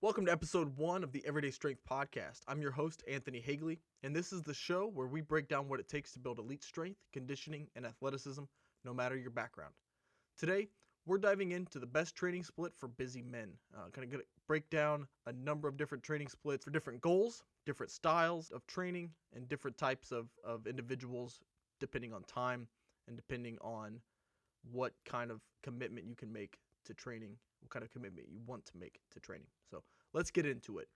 Welcome to episode 1 of the Everyday Strength Podcast. I'm your host, Anthony Hagley, and this is the show where we break down what it takes to build elite strength, conditioning, and athleticism, no matter your background. Today, we're diving into the best training split for busy men. Going to break down a number of different training splits for different goals, different styles of training, and different types of individuals, depending on time and depending on what kind of commitment you can make to training, what kind of commitment you want to make to training. So let's get into it.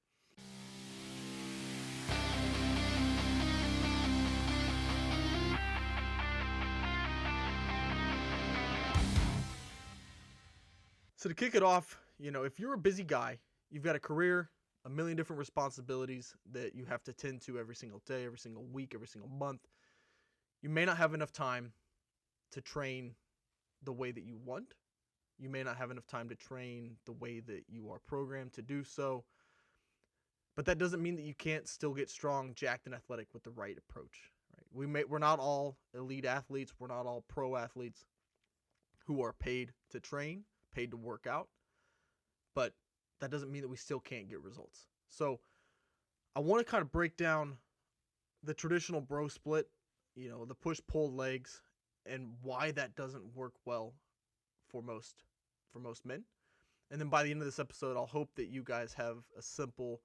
So to kick it off, if you're a busy guy, you've got a career, a million different responsibilities that you have to tend to every single day, every single week, every single month. You may not have enough time to train the way that you want. You may not have enough time to train the way that you are programmed to do so. But that doesn't mean that you can't still get strong, jacked, and athletic with the right approach. Right? We're not all elite athletes. We're not all pro athletes who are paid to train, paid to work out. But that doesn't mean that we still can't get results. So I want to kind of break down the traditional bro split, the push-pull legs, and why that doesn't work well for most men. And then by the end of this episode, I'll hope that you guys have a simple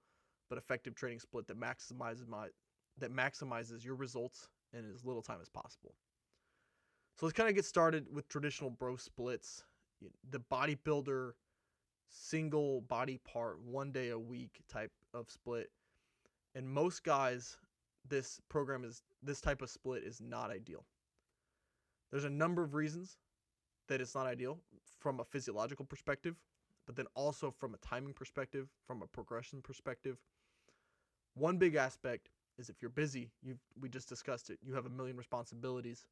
but effective training split that maximizes your results in as little time as possible. So let's kind of get started with traditional bro splits. The bodybuilder single body part 1 day a week type of split. And most guys, this type of split is not ideal. There's a number of reasons that it's not ideal from a physiological perspective, but then also from a timing perspective, from a progression perspective. One big aspect is if you're busy, we just discussed it, you have a million responsibilities,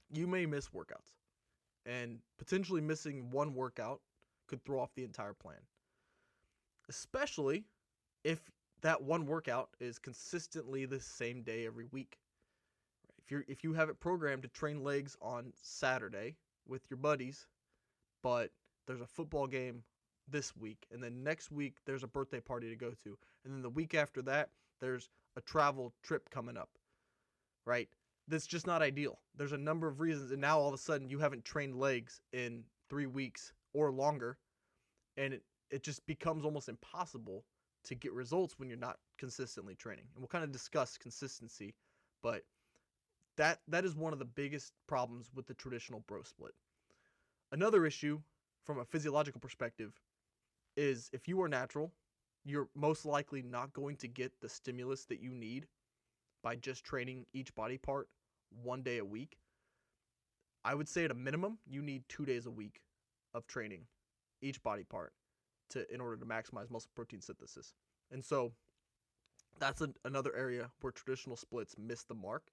you may miss workouts. And potentially missing one workout could throw off the entire plan. Especially if that one workout is consistently the same day every week. If you have it programmed to train legs on Saturday with your buddies, but there's a football game this week, and then next week there's a birthday party to go to, and then the week after that there's a travel trip coming up, right? That's just not ideal. There's a number of reasons, and now all of a sudden you haven't trained legs in 3 weeks or longer, and it just becomes almost impossible to get results when you're not consistently training. And we'll kind of discuss consistency, but that is one of the biggest problems with the traditional bro split. Another issue from a physiological perspective is if you are natural, you're most likely not going to get the stimulus that you need by just training each body part 1 day a week. I would say at a minimum, you need 2 days a week of training each body part in order to maximize muscle protein synthesis. And so that's another area where traditional splits miss the mark.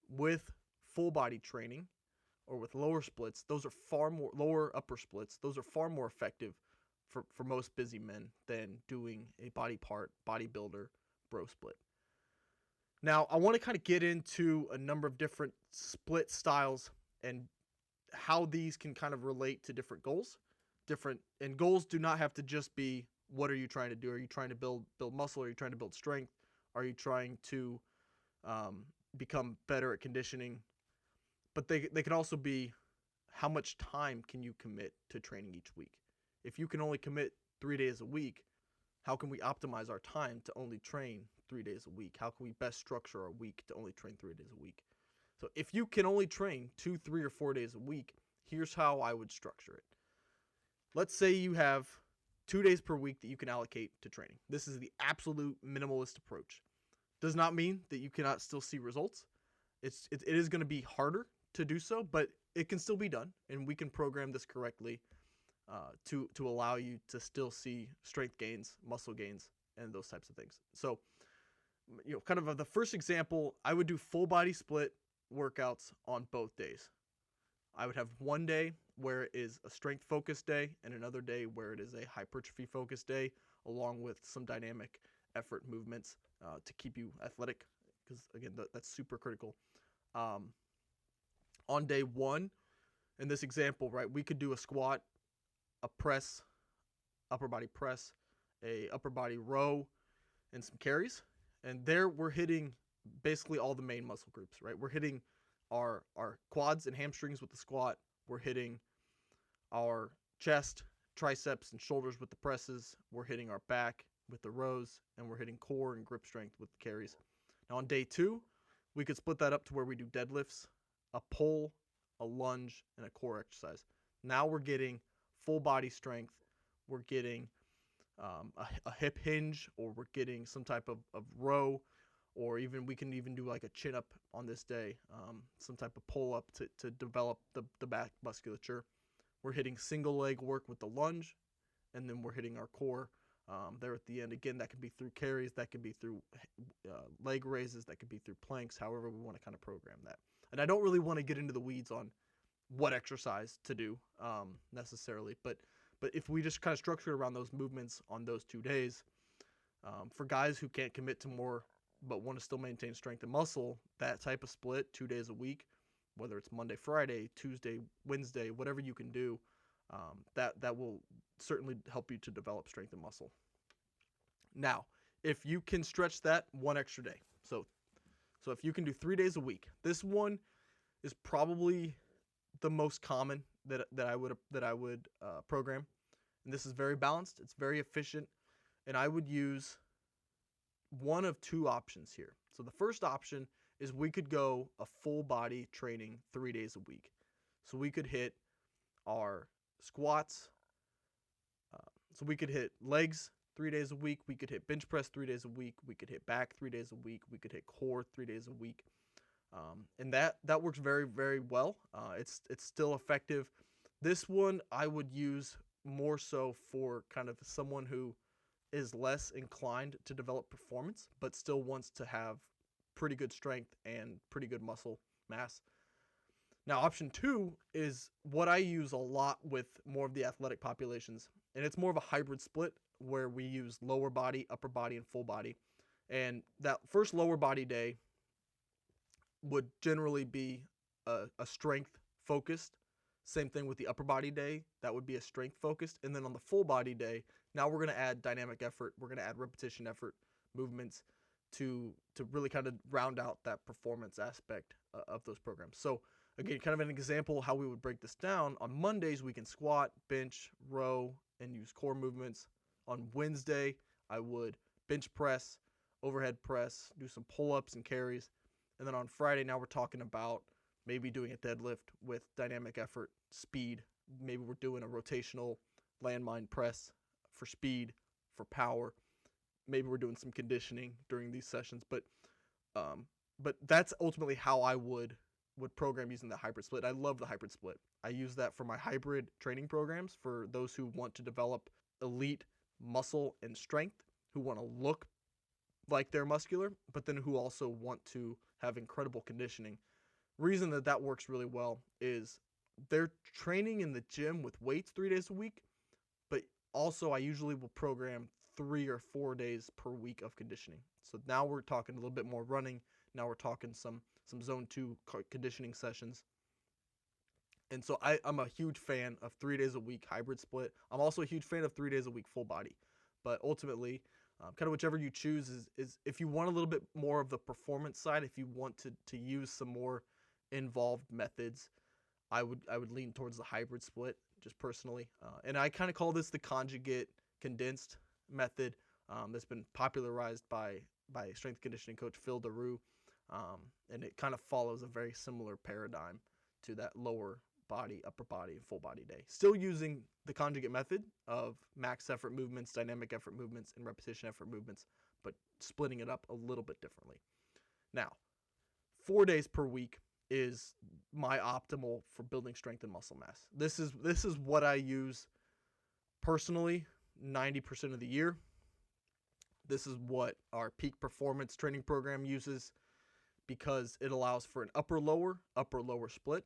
With full body training or with lower splits, those are far more lower upper splits. Those are far more effective for most busy men than doing a body part bodybuilder bro split. Now, I want to kind of get into a number of different split styles and how these can kind of relate to different goals. And goals do not have to just be, what are you trying to do? Are you trying to build muscle? Are you trying to build strength? Are you trying to become better at conditioning? But they can also be, how much time can you commit to training each week? If you can only commit 3 days a week, how can we optimize our time to only train 3 days a week? How can we best structure our week to only train 3 days a week? So if you can only train 2, 3, or 4 days a week, here's how I would structure it. Let's say you have 2 days per week that you can allocate to training. This is the absolute minimalist approach. Does not mean that you cannot still see results. It is going to be harder to do so, but it can still be done, and we can program this correctly to allow you to still see strength gains, muscle gains, and those types of things. So, kind of the first example, I would do full body split workouts on both days. I would have 1 day where it is a strength focused day and another day where it is a hypertrophy focused day, along with some dynamic effort movements to keep you athletic, because again, that's super critical. On day one, in this example, right, we could do a squat, a press, upper body press, a upper body row, and some carries. And there we're hitting basically all the main muscle groups, right? We're hitting our quads and hamstrings with the squat. We're hitting our chest, triceps, and shoulders with the presses. We're hitting our back with the rows, and we're hitting core and grip strength with the carries. Now on day 2, we could split that up to where we do deadlifts, a pull, a lunge, and a core exercise. Now we're getting full body strength. We're getting a hip hinge, or we're getting some type of row, or even we can even do like a chin up on this day, some type of pull up to develop the back musculature. We're hitting single leg work with the lunge, and then we're hitting our core there at the end. Again, that could be through carries, that could be through leg raises, that could be through planks, however we want to kind of program that. And I don't really want to get into the weeds on what exercise to do necessarily, but if we just kind of structure it around those movements on those 2 days, for guys who can't commit to more but want to still maintain strength and muscle, that type of split 2 days a week, whether it's Monday, Friday, Tuesday, Wednesday, whatever you can do, that will certainly help you to develop strength and muscle. Now, if you can stretch that one extra day, so if you can do 3 days a week, this one is probably the most common that I would program, and this is very balanced. It's very efficient, and I would use one of 2 options here. So the first option is we could go a full body training 3 days a week. So we could hit our squats. So we could hit legs 3 days a week. We could hit bench press 3 days a week. We could hit back 3 days a week. We could hit core 3 days a week. And that works very, very well. It's still effective. This one I would use more so for kind of someone who is less inclined to develop performance, but still wants to have pretty good strength and pretty good muscle mass. Now, option 2 is what I use a lot with more of the athletic populations, and it's more of a hybrid split where we use lower body, upper body, and full body. And that first lower body day would generally be a strength focused. Same thing with the upper body day, that would be a strength focused. And then on the full body day, now we're going to add dynamic effort. We're going to add repetition effort movements to really kind of round out that performance aspect of those programs. So again, kind of an example how we would break this down. On Mondays, we can squat, bench, row, and use core movements. On Wednesday, I would bench press, overhead press, do some pull-ups and carries. And then on Friday, now we're talking about maybe doing a deadlift with dynamic effort, speed. Maybe we're doing a rotational landmine press for speed, for power. Maybe we're doing some conditioning during these sessions. But that's ultimately how I would program using the hybrid split. I love the hybrid split. I use that for my hybrid training programs for those who want to develop elite muscle and strength, who want to look like they're muscular, but then who also want to have incredible conditioning. Reason that works really well is they're training in the gym with weights 3 days a week, but also I usually will program 3 or 4 days per week of conditioning. So now we're talking a little bit more running. Now we're talking some zone 2 conditioning sessions. And so I'm a huge fan of 3 days a week hybrid split. I'm also a huge fan of 3 days a week full body. But ultimately, kind of whichever you choose is if you want a little bit more of the performance side, if you want to use some more involved methods, I would lean towards the hybrid split, just personally. And I kind of call this the conjugate condensed method that's been popularized by strength conditioning coach Phil Daru. And it kind of follows a very similar paradigm to that lower body, upper body, and full body day. Still using the conjugate method of max effort movements, dynamic effort movements, and repetition effort movements, but splitting it up a little bit differently. Now, 4 days per week is my optimal for building strength and muscle mass. This is what I use personally 90% of the year. This is what our peak performance training program uses because it allows for an upper lower split,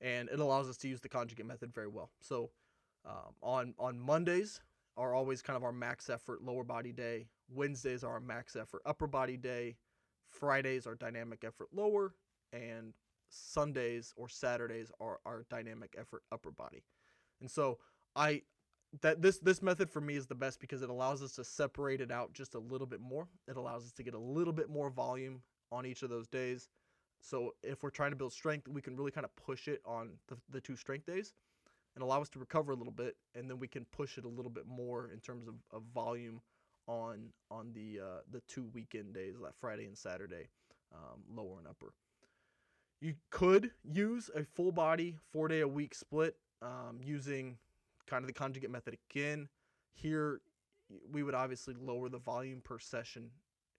and it allows us to use the conjugate method very well. So on Mondays are always kind of our max effort lower body day. Wednesdays are our max effort upper body day. Fridays are dynamic effort lower, and Sundays or Saturdays are our dynamic effort upper body. And so I that this method for me is the best because it allows us to separate it out just a little bit more. It allows us to get a little bit more volume on each of those days. So if we're trying to build strength, we can really kind of push it on the 2 strength days and allow us to recover a little bit, and then we can push it a little bit more in terms of volume on the 2 weekend days, like Friday and Saturday, lower and upper. You could use a full body 4-day-a-week split using kind of the conjugate method again. Here, we would obviously lower the volume per session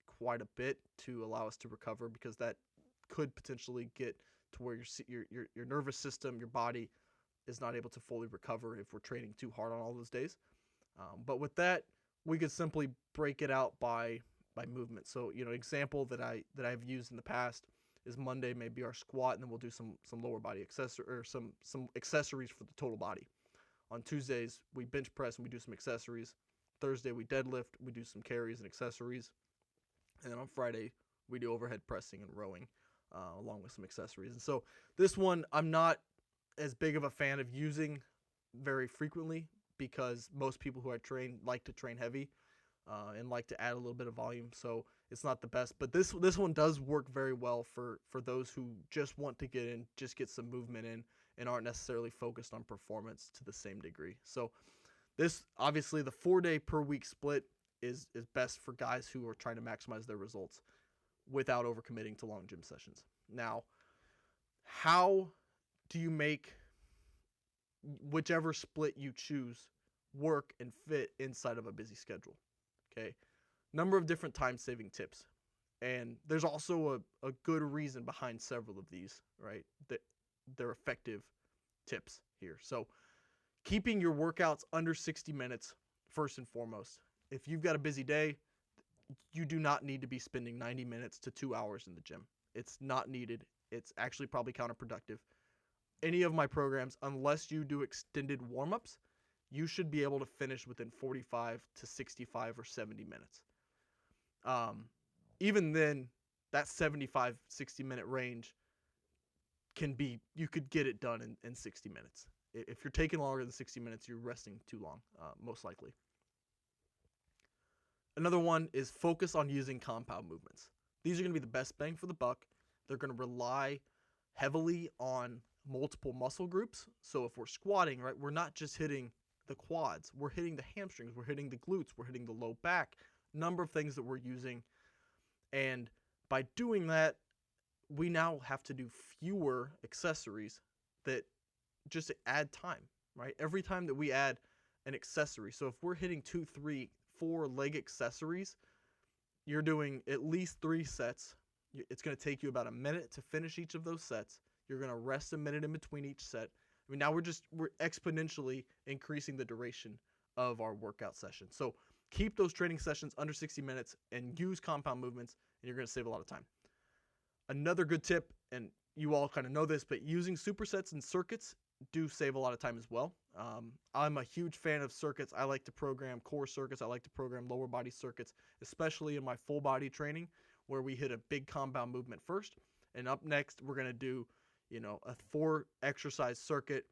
quite a bit to allow us to recover, because that could potentially get to where your nervous system, your body is not able to fully recover if we're training too hard on all those days. But with that, we could simply break it out by movement. So, example that I've used in the past is Monday may be our squat, and then we'll do some lower body accessory, or some accessories for the total body. On Tuesdays, we bench press and we do some accessories. Thursday, we deadlift, we do some carries and accessories. And then on Friday, we do overhead pressing and rowing, along with some accessories. And so this one, I'm not as big of a fan of using very frequently, because most people who I train like to train heavy and like to add a little bit of volume. So it's not the best. But this one does work very well for those who just want to get some movement in, and aren't necessarily focused on performance to the same degree. So this, obviously, the 4-day per week split is best for guys who are trying to maximize their results without overcommitting to long gym sessions. Now, how do you make whichever split you choose work and fit inside of a busy schedule? Okay, number of different time-saving tips, and there's also a good reason behind several of these, right? That they're effective tips here. So keeping your workouts under 60 minutes first and foremost. If you've got a busy day, you do not need to be spending 90 minutes to 2 hours in the gym. It's not needed. It's actually probably counterproductive. Any of my programs, unless you do extended warm-ups, you should be able to finish within 45 to 65 or 70 minutes. Even then, that 75, 60-minute range you could get it done in 60 minutes. If you're taking longer than 60 minutes, you're resting too long, most likely. Another one is focus on using compound movements. These are going to be the best bang for the buck. They're going to rely heavily on multiple muscle groups. So if we're squatting, right, we're not just hitting the quads. We're hitting the hamstrings. We're hitting the glutes. We're hitting the low back. Number of things that we're using. And by doing that, we now have to do fewer accessories that just add time, right? Every time that we add an accessory. So if we're hitting 2, 3, 4 leg accessories, you're doing at least 3 sets. It's going to take you about a minute to finish each of those sets. You're going to rest a minute in between each set. I mean, now we're exponentially increasing the duration of our workout session. So keep those training sessions under 60 minutes and use compound movements, and you're going to save a lot of time. Another good tip, and you all kind of know this, but using supersets and circuits do save a lot of time as well. I'm a huge fan of circuits. I like to program core circuits. I like to program lower body circuits, especially in my full body training, where we hit a big compound movement first. And up next, we're going to do, a 4 exercise circuit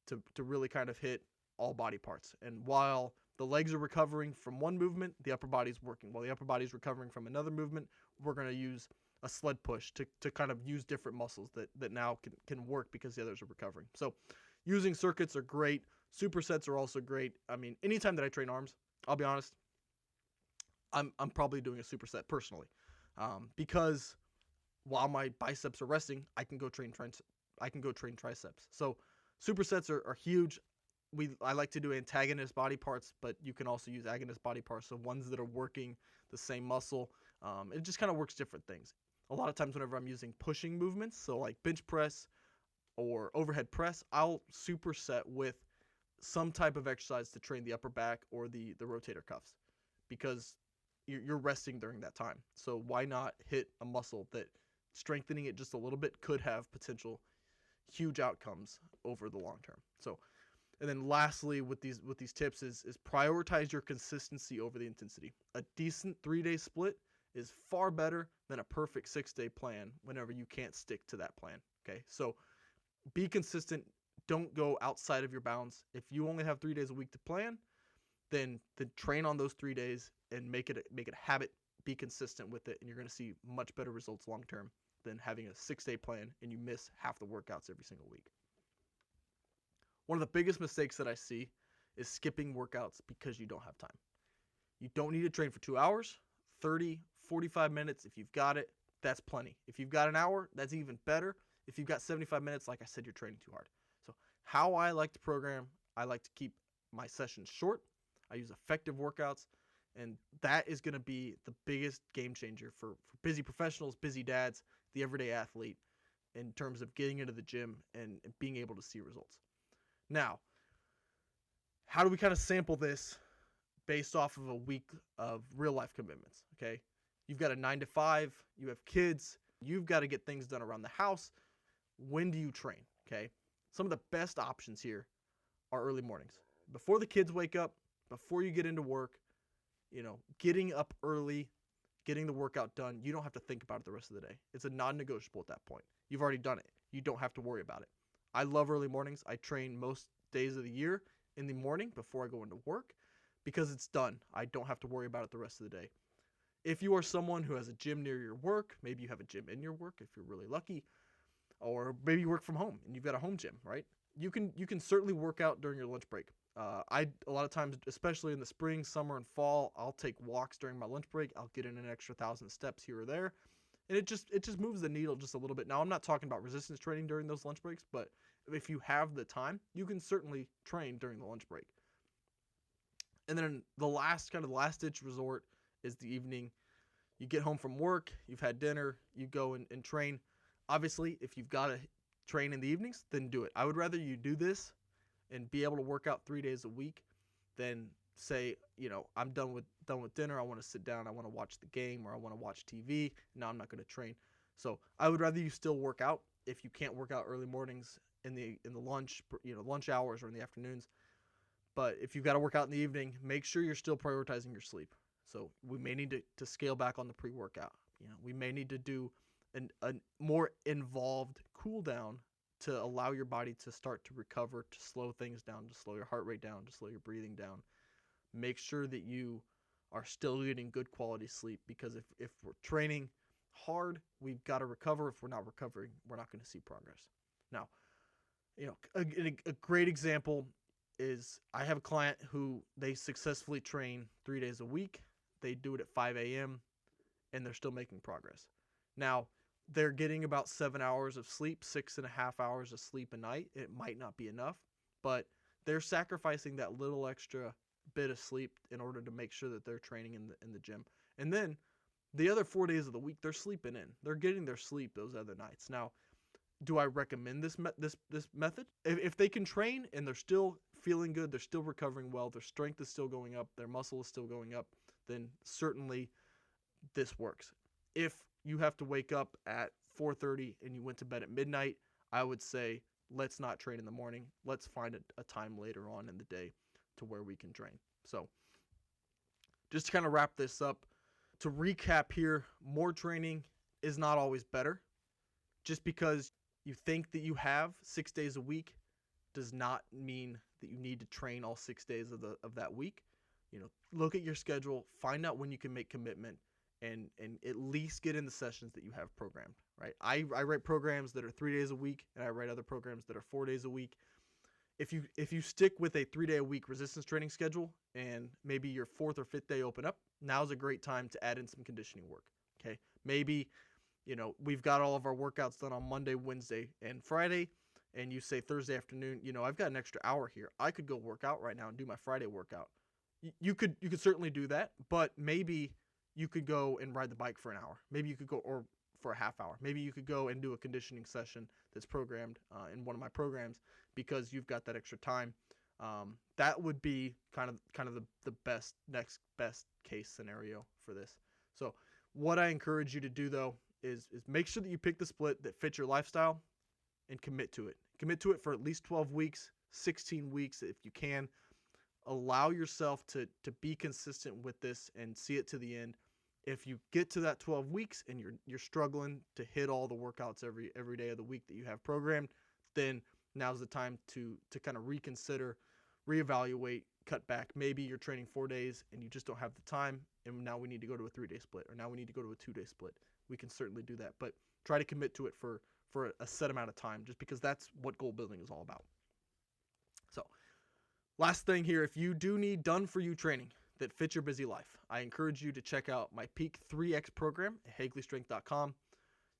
to really kind of hit all body parts. And while the legs are recovering from one movement, the upper body's working. While the upper body's recovering from another movement, we're going to use a sled push to kind of use different muscles that now can work because the others are recovering. So using circuits are great. Supersets are also great. I mean, anytime that I train arms, I'll be honest, I'm probably doing a superset personally, because while my biceps are resting, I can go train triceps. So supersets are huge. I like to do antagonist body parts, but you can also use agonist body parts, so ones that are working the same muscle. It just kind of works different things. A lot of times whenever I'm using pushing movements, so like bench press or overhead press, I'll superset with some type of exercise to train the upper back or the rotator cuffs, because you're resting during that time. So why not hit a muscle that strengthening it just a little bit could have potential huge outcomes over the long term. So, and then lastly with these tips is prioritize your consistency over the intensity. A decent 3-day split is far better than a perfect 6-day plan whenever you can't stick to that plan. Okay, so be consistent. Don't go outside of your bounds. If you only have 3 days a week to plan, then train on those 3 days and make it a habit. Be consistent with it, and you're going to see much better results long term than having a 6-day plan and you miss half the workouts every single week. One of the biggest mistakes that I see is skipping workouts because you don't have time. You don't need to train for 2 hours, 30, 45 minutes. If you've got it, that's plenty. If you've got an hour, that's even better. If you've got 75 minutes, like I said, you're training too hard. So how I like to program, I like to keep my sessions short. I use effective workouts, and that is going to be the biggest game changer for busy professionals, busy dads, the everyday athlete, in terms of getting into the gym and being able to see results. Now, how do we kind of sample this based off of a week of real life commitments? Okay, you've got a 9 to 5, you have kids, you've got to get things done around the house. When do you train? Okay, some of the best options here are early mornings. Before the kids wake up, before you get into work, getting up early, getting the workout done, you don't have to think about it the rest of the day. It's a non-negotiable at that point. You've already done it. You don't have to worry about it. I love early mornings. I train most days of the year in the morning before I go into work because it's done. I don't have to worry about it the rest of the day. If you are someone who has a gym near your work, maybe you have a gym in your work if you're really lucky, or maybe you work from home and you've got a home gym, right? You can certainly work out during your lunch break. A lot of times, especially in the spring, summer, and fall, I'll take walks during my lunch break. I'll get in an extra 1,000 steps here or there, and it just moves the needle just a little bit. Now, I'm not talking about resistance training during those lunch breaks, but if you have the time, you can certainly train during the lunch break. And then the last ditch resort is the evening. You get home from work, you've had dinner, you go and train. Obviously, if you've got to train in the evenings, then do it. I would rather you do this and be able to work out 3 days a week than say, I'm done with dinner, I want to sit down, I want to watch the game, or I want to watch TV. No, I'm not going to train. So I would rather you still work out if you can't work out early mornings in the lunch hours or in the afternoons. But if you've got to work out in the evening, make sure you're still prioritizing your sleep. So we may need to scale back on the pre-workout. We may need to do a more involved cool down to allow your body to start to recover, to slow things down, to slow your heart rate down, to slow your breathing down. Make sure that you are still getting good quality sleep, because if we're training hard, we've got to recover. If we're not recovering, we're not going to see progress. Now, a great example is I have a client who they successfully train 3 days a week. They do it at 5 a.m. and they're still making progress. Now, they're getting about 7 hours of sleep, 6.5 hours of sleep a night. It might not be enough, but they're sacrificing that little extra bit of sleep in order to make sure that they're training in the gym. And then the other 4 days of the week, they're sleeping in. They're getting their sleep those other nights. Now, do I recommend this method? If they can train and they're still feeling good, they're still recovering well, their strength is still going up, their muscle is still going up, then certainly this works. If you have to wake up at 4:30 and you went to bed at midnight, I would say let's not train in the morning. Let's find a time later on in the day to where we can train. So just to kind of wrap this up, to recap here, more training is not always better. Just because you think that you have 6 days a week does not mean that you need to train all 6 days of that week. Look at your schedule, find out when you can make commitment, and at least get in the sessions that you have programmed, right? I write programs that are 3 days a week, and I write other programs that are 4 days a week. If you stick with a 3 day a week resistance training schedule and maybe your 4th or 5th day open up, now's a great time to add in some conditioning work. Okay, maybe we've got all of our workouts done on Monday, Wednesday, and Friday, and you say Thursday afternoon, I've got an extra hour here. I could go work out right now and do my Friday workout. You could certainly do that, but maybe you could go and ride the bike for an hour. Maybe you could go, or for a half hour. Maybe you could go and do a conditioning session that's programmed in one of my programs because you've got that extra time. That would be kind of the next best case scenario for this. So what I encourage you to do though is make sure that you pick the split that fits your lifestyle and commit to it. Commit to it for at least 12 weeks, 16 weeks if you can. Allow yourself to be consistent with this and see it to the end. If you get to that 12 weeks and you're struggling to hit all the workouts every day of the week that you have programmed, then now's the time to kind of reconsider, reevaluate, cut back. Maybe you're training 4 days and you just don't have the time, and now we need to go to a 3-day split, or now we need to go to a 2-day split. We can certainly do that, but try to commit to it for a set amount of time, just because that's what goal building is all about. So, last thing here, if you do need done-for-you training that fits your busy life, I encourage you to check out my Peak 3X program at HagleyStrength.com.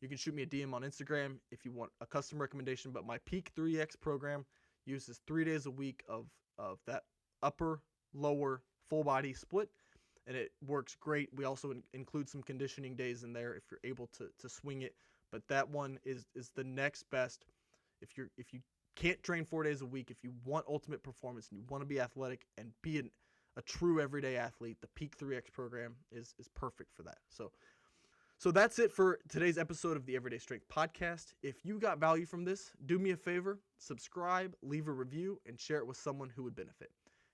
You can shoot me a DM on Instagram if you want a custom recommendation, but my Peak 3X program uses 3 days a week of that upper, lower, full body split, and it works great. We also include some conditioning days in there if you're able to swing it, but that one is the next best. If you can't train 4 days a week, if you want ultimate performance and you want to be athletic and be a true everyday athlete, the Peak 3X program is perfect for that. So that's it for today's episode of the Everyday Strength Podcast. If you got value from this, do me a favor, subscribe, leave a review, and share it with someone who would benefit.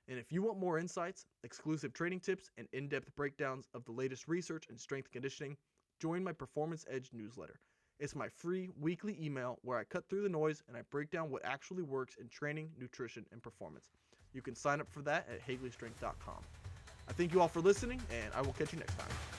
And if you want more insights, exclusive training tips, and in-depth breakdowns of the latest research and strength conditioning, join my Performance Edge newsletter. It's my free weekly email where I cut through the noise and I break down what actually works in training, nutrition, and performance. You can sign up for that at HagleyStrength.com. I thank you all for listening, and I will catch you next time.